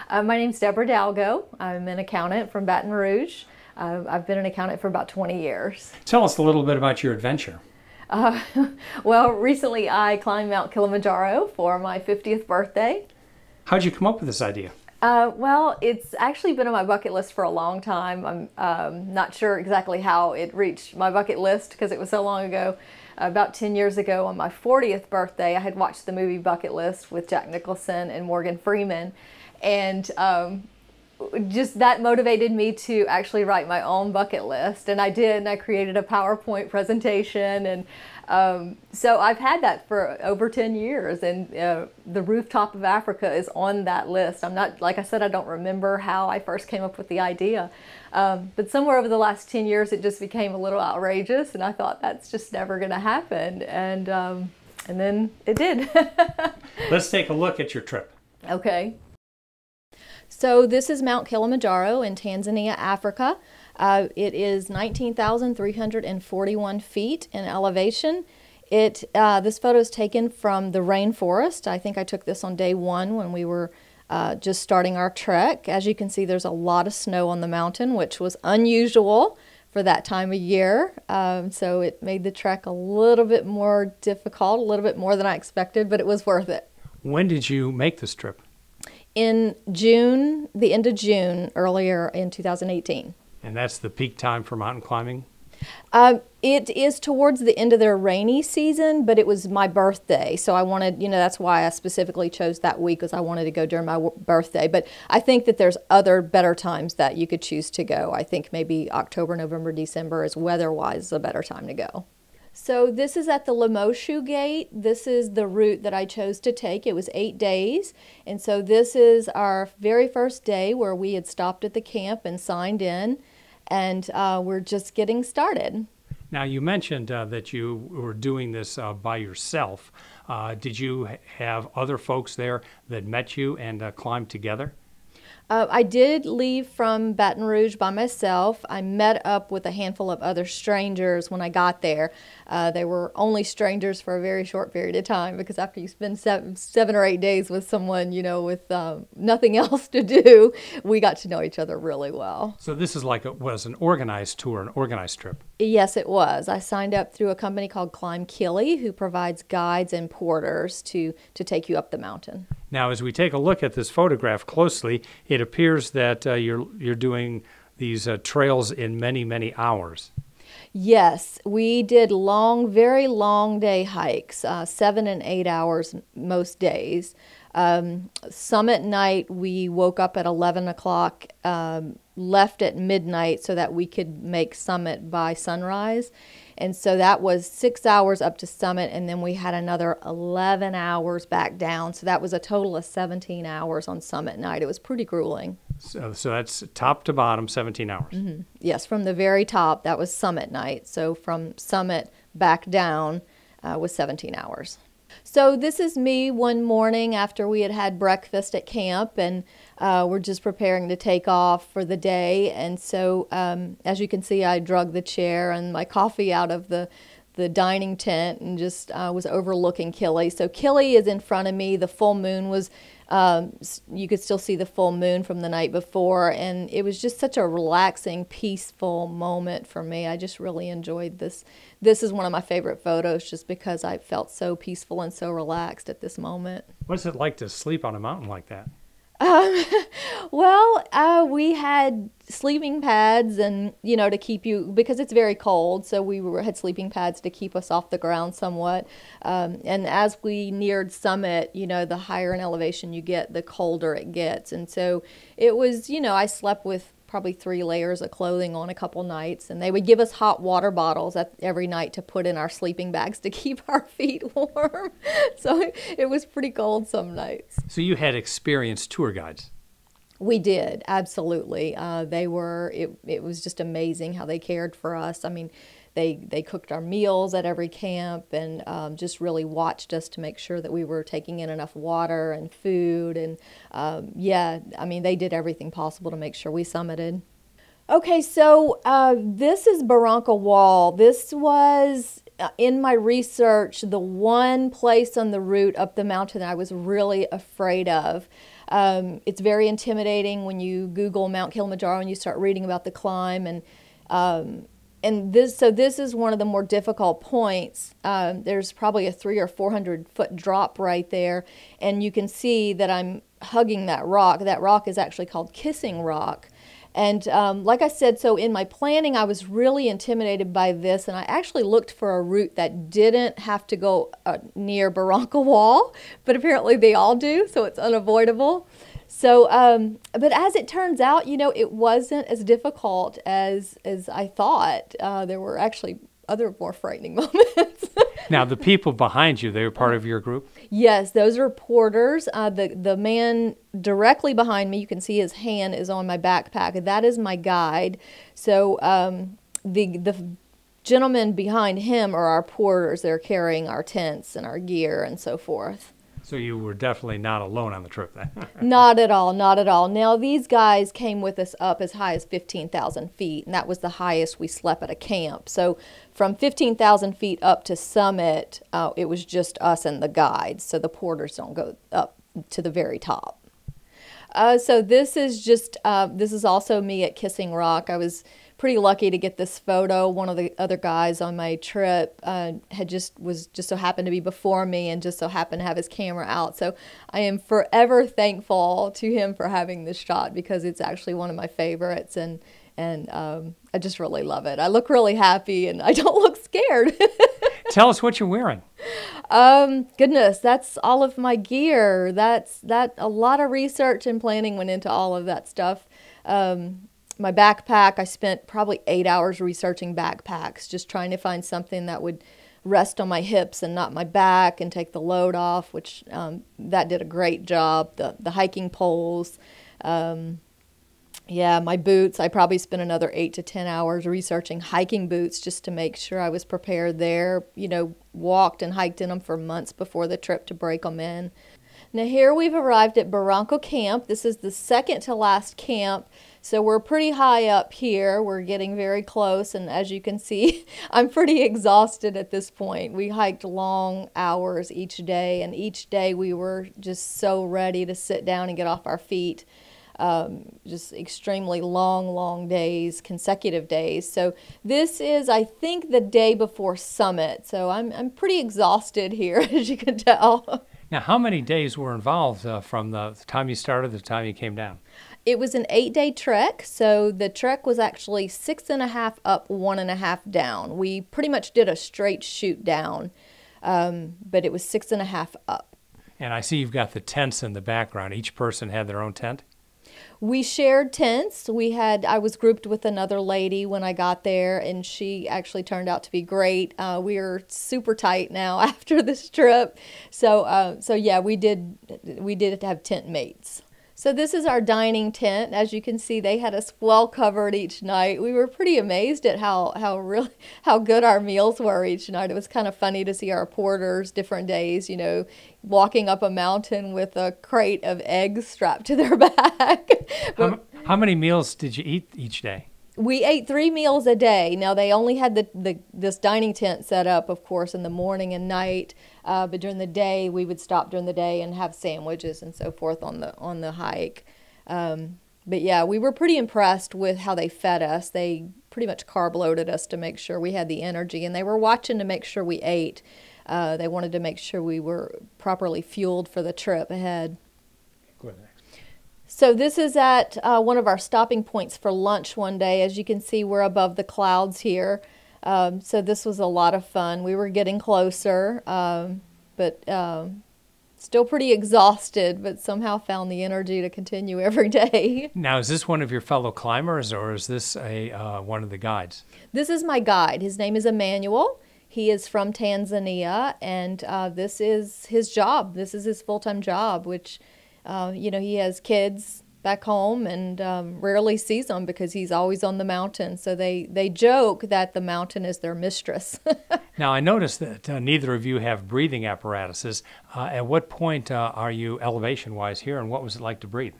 My name's Deborah Dalgo. I'm an accountant from Baton Rouge. I've been an accountant for about 20 years. Tell us a little bit about your adventure. Uh, well, recently I climbed Mount Kilimanjaro for my 50th birthday. How'd you come up with this idea? Well, it's actually been on my bucket list for a long time. I'm not sure exactly how it reached my bucket list because it was so long ago. About 10 years ago on my 40th birthday, I had watched the movie Bucket List with Jack Nicholson and Morgan Freeman. And just that motivated me to actually write my own bucket list. And I did, and I created a PowerPoint presentation. And so I've had that for over 10 years. And the rooftop of Africa is on that list. I'm not, like I said, I don't remember how I first came up with the idea. But somewhere over the last 10 years, it just became a little outrageous. And I thought that's just never going to happen. And then it did. Let's take a look at your trip. Okay. So this is Mount Kilimanjaro in Tanzania, Africa. It is 19,341 feet in elevation. This photo is taken from the rainforest. I think I took this on day one when we were just starting our trek. As you can see, there's a lot of snow on the mountain, which was unusual for that time of year. So it made the trek a little bit more difficult, a little bit more than I expected, but it was worth it. When did you make this trip? In June, the end of June, earlier in 2018. And that's the peak time for mountain climbing? It is towards the end of their rainy season, but it was my birthday. So I wanted, that's why I specifically chose that week, because I wanted to go during my birthday. But I think that there's other better times that you could choose to go. I think maybe October, November, December is weather-wise a better time to go. So this is at the Lemoshu Gate. This is the route that I chose to take. It was 8 days. And so this is our very first day where we had stopped at the camp and signed in. And we're just getting started. Now you mentioned that you were doing this by yourself. Did you have other folks there that met you and climbed together? I did leave from Baton Rouge by myself. I met up with a handful of other strangers when I got there. They were only strangers for a very short period of time, because after you spend seven or 8 days with someone, with nothing else to do, we got to know each other really well. So this is was an organized tour, an organized trip? Yes, it was. I signed up through a company called Climb Kili, who provides guides and porters to take you up the mountain. Now, as we take a look at this photograph closely, it appears that you're doing these trails in many, many hours. Yes, we did very long day hikes, 7 and 8 hours most days. Summit night, we woke up at 11 o'clock, left at midnight so that we could make summit by sunrise. And so that was 6 hours up to summit, and then we had another 11 hours back down. So that was a total of 17 hours on summit night. It was pretty grueling. So that's top to bottom, 17 hours. Mm-hmm. Yes, from the very top, that was summit night. So from summit back down was 17 hours. So this is me one morning after we had had breakfast at camp, and we're just preparing to take off for the day. And so as you can see, I drug the chair and my coffee out of the dining tent and just was overlooking Kili. So Kili is in front of me. The full moon was, you could still see the full moon from the night before, and it was just such a relaxing, peaceful moment for me. I just really enjoyed this. This is one of my favorite photos just because I felt so peaceful and so relaxed at this moment. What's it like to sleep on a mountain like that? Well, we had sleeping pads and, to keep you, because it's very cold, so we had sleeping pads to keep us off the ground somewhat. And as we neared summit, the higher in elevation you get, the colder it gets. And so it was, I slept with probably 3 layers of clothing on a couple nights, and they would give us hot water bottles every night to put in our sleeping bags to keep our feet warm. So it was pretty cold some nights. So you had experienced tour guides? We did, absolutely. It was just amazing how they cared for us. I mean, they cooked our meals at every camp and just really watched us to make sure that we were taking in enough water and food. And yeah, I mean, they did everything possible to make sure we summited. Okay, so this is Barranca Wall. This was in my research, the one place on the route up the mountain I was really afraid of. It's very intimidating when you Google Mount Kilimanjaro and you start reading about the climb, and this is one of the more difficult points. There's probably a 300 or 400 foot drop right there, and you can see that I'm hugging that rock. That rock is actually called Kissing Rock. And like I said, so in my planning, I was really intimidated by this, and I actually looked for a route that didn't have to go near Barranca Wall, but apparently they all do, so it's unavoidable. So, but as it turns out, you know, it wasn't as difficult as I thought. There were actually other more frightening moments. Now, the people behind you, they were part of your group? Yes, those are porters. The man directly behind me, you can see his hand is on my backpack. That is my guide. So the gentlemen behind him are our porters. They're carrying our tents and our gear and so forth. So you were definitely not alone on the trip then? Not at all, not at all. Now, these guys came with us up as high as 15,000 feet, and that was the highest we slept at a camp. So from 15,000 feet up to summit, it was just us and the guides, so the porters don't go up to the very top. So this is just, this is also me at Kissing Rock. I was pretty lucky to get this photo. One of the other guys on my trip was just so happened to be before me and just so happened to have his camera out. So I am forever thankful to him for having this shot because it's actually one of my favorites, and I just really love it. I look really happy and I don't look scared. Tell us what you're wearing. Goodness, that's all of my gear. A lot of research and planning went into all of that stuff. My backpack, I spent probably 8 hours researching backpacks, just trying to find something that would rest on my hips and not my back and take the load off, which that did a great job. The hiking poles, yeah, my boots, I probably spent another 8 to 10 hours researching hiking boots just to make sure I was prepared there. You know, walked and hiked in them for months before the trip to break them in. Now here we've arrived at Barranco Camp. This is the second to last camp. So we're pretty high up here. We're getting very close, and as you can see, I'm pretty exhausted at this point. We hiked long hours each day, and each day we were just so ready to sit down and get off our feet. Just extremely long days, consecutive days. So this is, I think, the day before summit. So I'm pretty exhausted here, as you can tell. Now, how many days were involved from the time you started to the time you came down? It was an 8-day trek, so the trek was actually 6.5 up, 1.5 down. We pretty much did a straight shoot down, but it was 6.5 up. And I see you've got the tents in the background. Each person had their own tent? We shared tents. I was grouped with another lady when I got there, and she actually turned out to be great. We are super tight now after this trip. So yeah, we did have tent mates. So this is our dining tent. As you can see, they had us well covered each night. We were pretty amazed at how good our meals were each night. It was kind of funny to see our porters different days, you know, walking up a mountain with a crate of eggs strapped to their back. How many meals did you eat each day? We ate 3 meals a day. Now, they only had this dining tent set up, of course, in the morning and night. But during the day, we would stop during the day and have sandwiches and so forth on the hike. But yeah, we were pretty impressed with how they fed us. They pretty much carb loaded us to make sure we had the energy, and they were watching to make sure we ate. They wanted to make sure we were properly fueled for the trip ahead. Go ahead. So this is at one of our stopping points for lunch one day. As you can see, we're above the clouds here. So this was a lot of fun. We were getting closer, but still pretty exhausted, but somehow found the energy to continue every day. Now, is this one of your fellow climbers, or is this one of the guides? This is my guide. His name is Emmanuel. He is from Tanzania, and this is his job. This is his full-time job, which... you know, he has kids back home and rarely sees them because he's always on the mountain. So they joke that the mountain is their mistress. Now, I noticed that neither of you have breathing apparatuses. At what point are you elevation-wise here, and what was it like to breathe?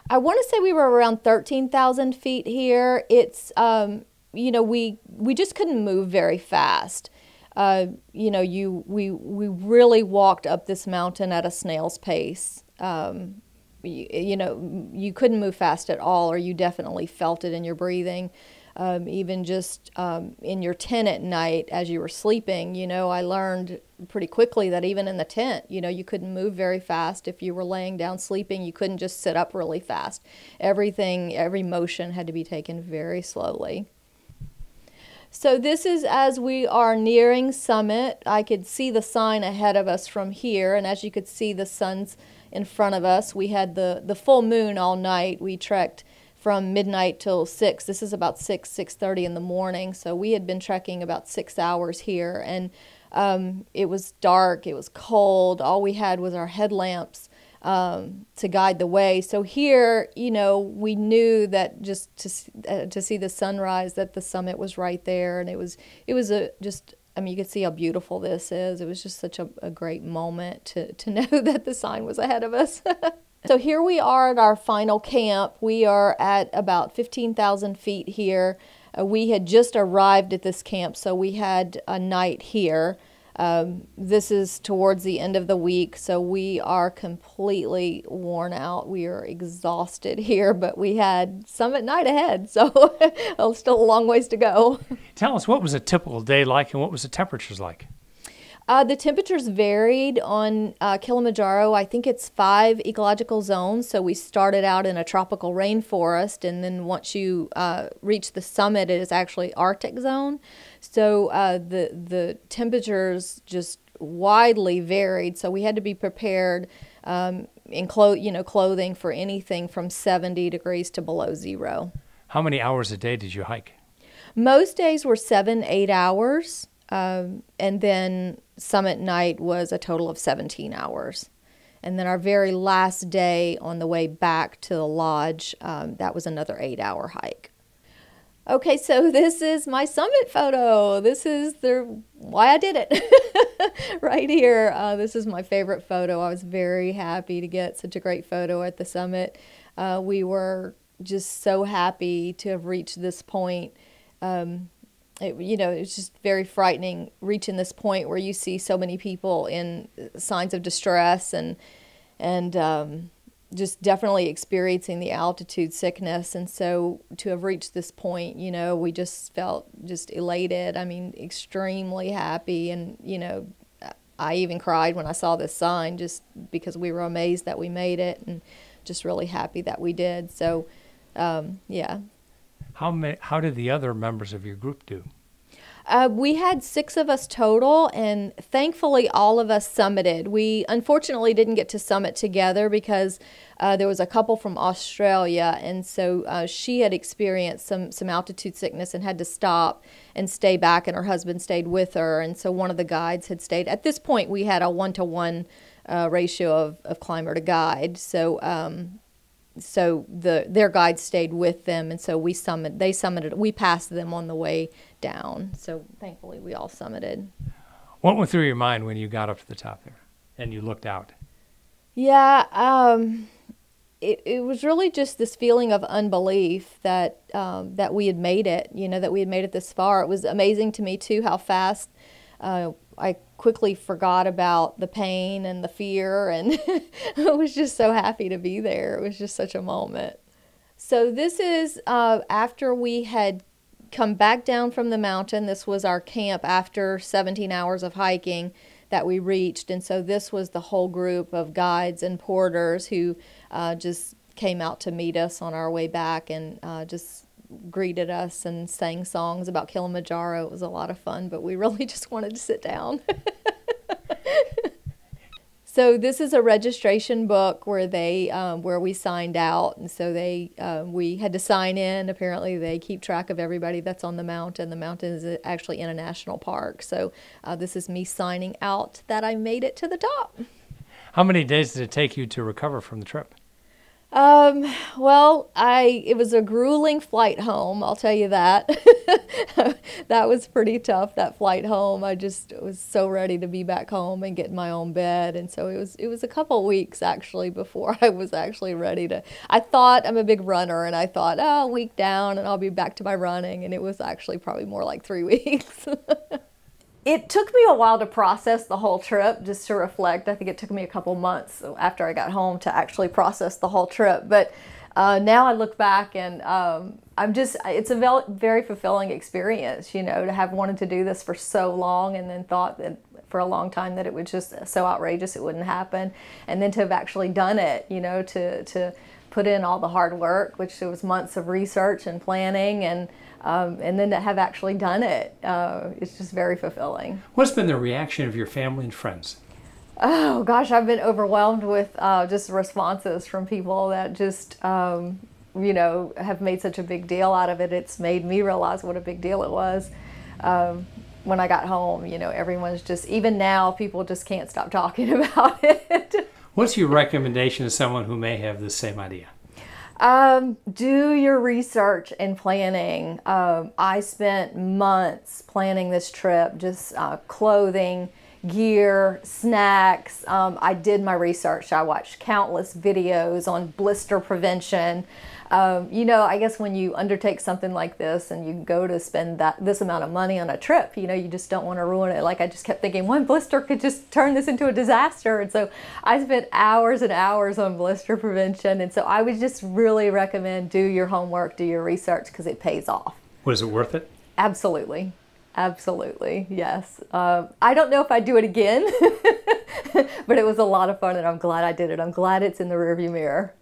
I want to say we were around 13,000 feet here. It's, you know, we just couldn't move very fast. you know, we really walked up this mountain at a snail's pace. You know, you couldn't move fast at all, or you definitely felt it in your breathing. Even just in your tent at night as you were sleeping, you know, I learned pretty quickly that even in the tent, you know, you couldn't move very fast. If you were laying down sleeping, you couldn't just sit up really fast. Every motion had to be taken very slowly. So this is as we are nearing summit. I could see the sign ahead of us from here, and as you could see, the sun's in front of us. We had the full moon all night. We trekked from midnight till 6. This is about 6:30 in the morning. So we had been trekking about 6 hours here, and it was dark, it was cold. All we had was our headlamps to guide the way. So here, you know, we knew that just to see the sunrise, that the summit was right there, and it was just, I mean, you could see how beautiful this is. It was just such a great moment to know that the sign was ahead of us. So here we are at our final camp. We are at about 15,000 feet here. We had just arrived at this camp, so we had a night here. This is towards the end of the week, so we are completely worn out. We are exhausted here, but we had summit night ahead, so still a long ways to go. Tell us, what was a typical day like, and what was the temperatures like? The temperatures varied on Kilimanjaro. I think it's 5 ecological zones. So we started out in a tropical rainforest, and then once you reach the summit, it is actually Arctic zone. So the temperatures just widely varied. So we had to be prepared in clothing for anything from 70 degrees to below 0. How many hours a day did you hike? Most days were 7-8 hours. And then summit night was a total of 17 hours. And then our very last day on the way back to the lodge, that was another 8-hour hike. Okay, so this is my summit photo. This is why I did it right here. This is my favorite photo. I was very happy to get such a great photo at the summit. We were just so happy to have reached this point. It's just very frightening reaching this point where you see so many people in signs of distress and just definitely experiencing the altitude sickness. And so to have reached this point, you know, we just felt just elated. I mean, extremely happy. And, you know, I even cried when I saw this sign just because we were amazed that we made it and just really happy that we did. So, yeah. How did the other members of your group do? We had 6 of us total, and thankfully all of us summited. We unfortunately didn't get to summit together because there was a couple from Australia, and so she had experienced some altitude sickness and had to stop and stay back, and her husband stayed with her, and so one of the guides had stayed. At this point, we had a 1-to-1 ratio of climber to guide, so their guide stayed with them, and so they summited. We passed them on the way down, so thankfully we all summited. What went through your mind when you got up to the top there and you looked out? Yeah, it was really just this feeling of unbelief that we had made it, you know, that we had made it this far. It was amazing to me too how fast I quickly forgot about the pain and the fear, and I was just so happy to be there. It was just such a moment. So this is after we had come back down from the mountain. This was our camp after 17 hours of hiking that we reached, and so this was the whole group of guides and porters who just came out to meet us on our way back and just greeted us and sang songs about Kilimanjaro. It was a lot of fun, but we really just wanted to sit down. So this is a registration book where where we signed out, and so we had to sign in. Apparently, they keep track of everybody that's on the mountain. The mountain is actually in a national park. So this is me signing out that I made it to the top. How many days did it take you to recover from the trip? Well, it was a grueling flight home, I'll tell you that. That was pretty tough, that flight home. I just was so ready to be back home and get in my own bed. And so it was a couple weeks actually before I was actually ready I thought, I'm a big runner, and I thought, oh, a week down and I'll be back to my running. And it was actually probably more like 3 weeks. It took me a while to process the whole trip, just to reflect. I think it took me a couple months after I got home to actually process the whole trip. But now I look back and it's a very fulfilling experience, you know, to have wanted to do this for so long and then thought that for a long time that it was just so outrageous it wouldn't happen. And then to have actually done it, you know, to put in all the hard work, which was months of research and planning, and then to have actually done it, it's just very fulfilling. What's been the reaction of your family and friends? Oh gosh, I've been overwhelmed with just responses from people that just, you know, have made such a big deal out of it. It's made me realize what a big deal it was. When I got home, you know, everyone's just, even now, people just can't stop talking about it. What's your recommendation to someone who may have the same idea? Do your research and planning. I spent months planning this trip, just clothing, gear, snacks. I did my research. I watched countless videos on blister prevention. You know, I guess when you undertake something like this and you go to spend this amount of money on a trip, you know, you just don't want to ruin it. Like, I just kept thinking one blister could just turn this into a disaster. And so I spent hours and hours on blister prevention. And so I would just really recommend do your homework, do your research, because it pays off. Was it worth it? Absolutely. Absolutely. Yes. I don't know if I'd do it again, but it was a lot of fun and I'm glad I did it. I'm glad it's in the rearview mirror.